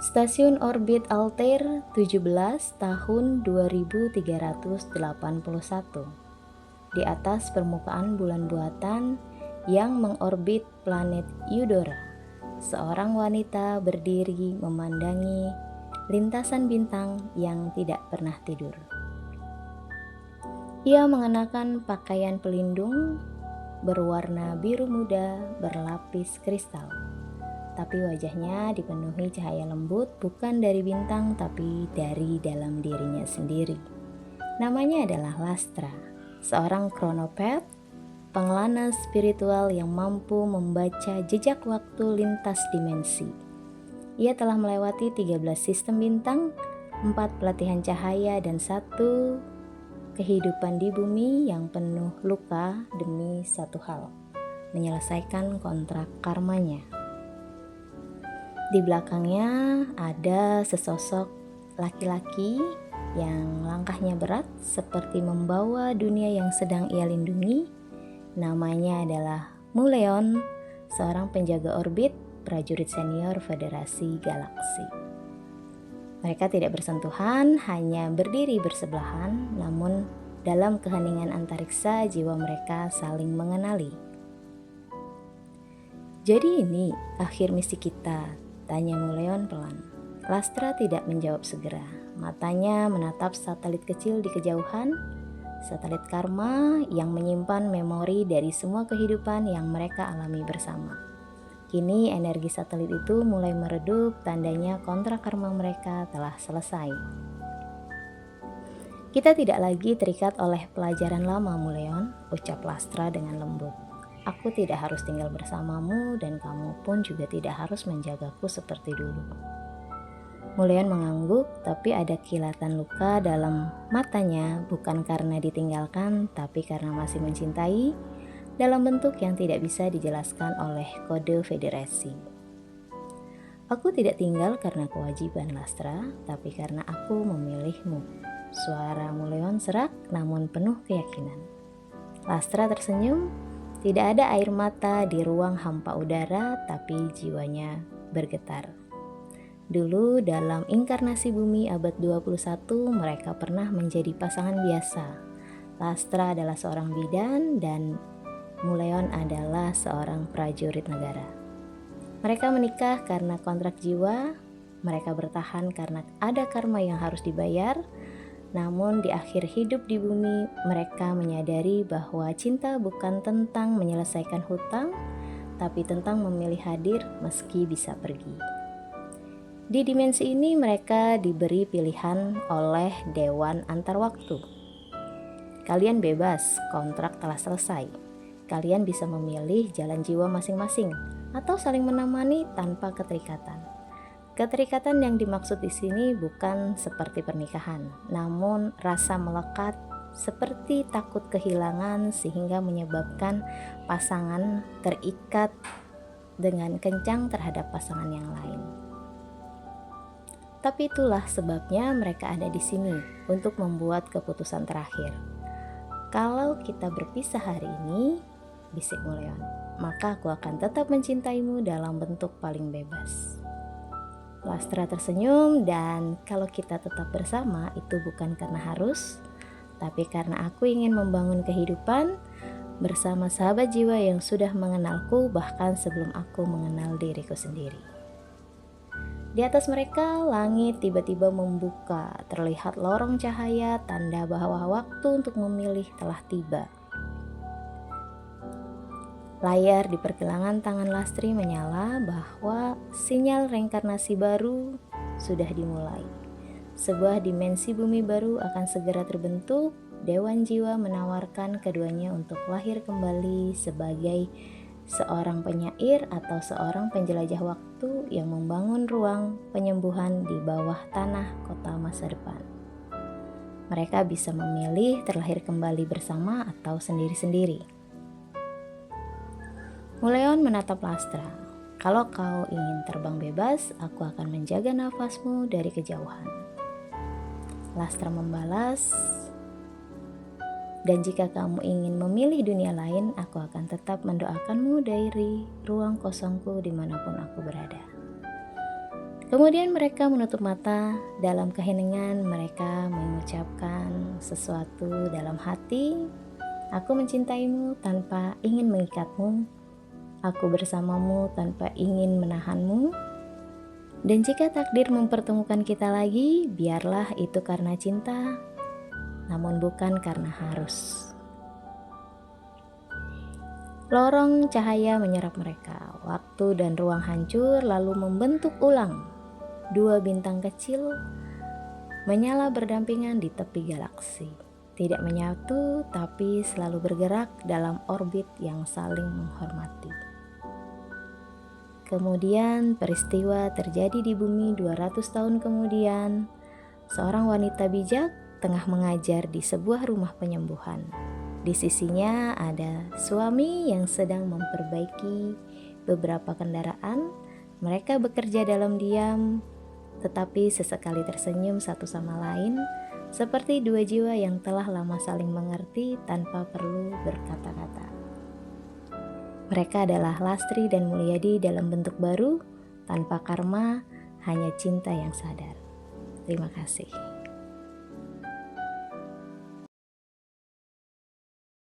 Stasiun orbit Altair 17 tahun 2381 di atas permukaan bulan buatan yang mengorbit planet Eudora. Seorang wanita berdiri memandangi lintasan bintang yang tidak pernah tidur. Ia mengenakan pakaian pelindung berwarna biru muda berlapis kristal. Tapi wajahnya dipenuhi cahaya lembut bukan dari bintang tapi dari dalam dirinya sendiri. Namanya adalah Lastra, seorang chronopath, pengelana spiritual yang mampu membaca jejak waktu lintas dimensi. Ia telah melewati 13 sistem bintang, 4 pelatihan cahaya dan 1 kehidupan di bumi yang penuh luka demi satu hal, menyelesaikan kontrak karmanya. Di belakangnya ada sesosok laki-laki yang langkahnya berat seperti membawa dunia yang sedang ia lindungi. Namanya adalah Muleon, seorang penjaga orbit, prajurit senior Federasi Galaksi. Mereka tidak bersentuhan, hanya berdiri bersebelahan, namun dalam keheningan antariksa jiwa mereka saling mengenali. Jadi ini akhir misi kita, tanya Muleon pelan. Lastra tidak menjawab segera. Matanya menatap satelit kecil di kejauhan, satelit karma yang menyimpan memori dari semua kehidupan yang mereka alami bersama. Kini energi satelit itu mulai meredup, tandanya kontrak karma mereka telah selesai. Kita tidak lagi terikat oleh pelajaran lama, Muleon, ucap Lastra dengan lembut. Aku tidak harus tinggal bersamamu dan kamu pun juga tidak harus menjagaku seperti dulu. Muleon mengangguk, tapi ada kilatan luka dalam matanya, bukan karena ditinggalkan, tapi karena masih mencintai, dalam bentuk yang tidak bisa dijelaskan oleh kode federasi. Aku tidak tinggal karena kewajiban, Lastra, tapi karena aku memilihmu. Suara Muleon serak namun penuh keyakinan. Lastra tersenyum. Tidak ada air mata di ruang hampa udara, tapi jiwanya bergetar. Dulu dalam inkarnasi bumi abad 21, mereka pernah menjadi pasangan biasa. Lastra adalah seorang bidan dan Muleon adalah seorang prajurit negara. Mereka menikah karena kontrak jiwa, mereka bertahan karena ada karma yang harus dibayar. Namun di akhir hidup di bumi, mereka menyadari bahwa cinta bukan tentang menyelesaikan hutang, tapi tentang memilih hadir meski bisa pergi. Di dimensi ini mereka diberi pilihan oleh Dewan Antar Waktu. Kalian bebas, kontrak telah selesai. Kalian bisa memilih jalan jiwa masing-masing atau saling menemani tanpa keterikatan. Keterikatan yang dimaksud di sini bukan seperti pernikahan, namun rasa melekat seperti takut kehilangan sehingga menyebabkan pasangan terikat dengan kencang terhadap pasangan yang lain. Tapi itulah sebabnya mereka ada di sini untuk membuat keputusan terakhir. Kalau kita berpisah hari ini, bisik Muleon, maka aku akan tetap mencintaimu dalam bentuk paling bebas. Lastra tersenyum, dan kalau kita tetap bersama itu bukan karena harus, tapi karena aku ingin membangun kehidupan bersama sahabat jiwa yang sudah mengenalku bahkan sebelum aku mengenal diriku sendiri. Di atas mereka, langit tiba-tiba membuka, terlihat lorong cahaya, tanda bahwa waktu untuk memilih telah tiba. Layar di pergelangan tangan Lastri menyala bahwa sinyal reinkarnasi baru sudah dimulai. Sebuah dimensi bumi baru akan segera terbentuk. Dewan Jiwa menawarkan keduanya untuk lahir kembali sebagai seorang penyair atau seorang penjelajah waktu yang membangun ruang penyembuhan di bawah tanah kota masa depan. Mereka bisa memilih terlahir kembali bersama atau sendiri-sendiri. Muleon menatap Lastra. Kalau kau ingin terbang bebas, aku akan menjaga nafasmu dari kejauhan. Lastra membalas, dan jika kamu ingin memilih dunia lain, aku akan tetap mendoakanmu dari ruang kosongku dimanapun aku berada. Kemudian mereka menutup mata. Dalam keheningan mereka mengucapkan sesuatu dalam hati. Aku mencintaimu tanpa ingin mengikatmu. Aku bersamamu tanpa ingin menahanmu. Dan jika takdir mempertemukan kita lagi, biarlah itu karena cinta, namun bukan karena harus. Lorong cahaya menyerap mereka. Waktu dan ruang hancur lalu membentuk ulang. Dua bintang kecil menyala berdampingan di tepi galaksi. Tidak menyatu, tapi selalu bergerak dalam orbit yang saling menghormati. Kemudian peristiwa terjadi di bumi 200 tahun kemudian. Seorang wanita bijak tengah mengajar di sebuah rumah penyembuhan. Di sisinya ada suami yang sedang memperbaiki beberapa kendaraan. Mereka bekerja dalam diam, tetapi sesekali tersenyum satu sama lain, seperti dua jiwa yang telah lama saling mengerti tanpa perlu berkata-kata. Mereka adalah Lastri dan Mulyadi dalam bentuk baru, tanpa karma, hanya cinta yang sadar. Terima kasih.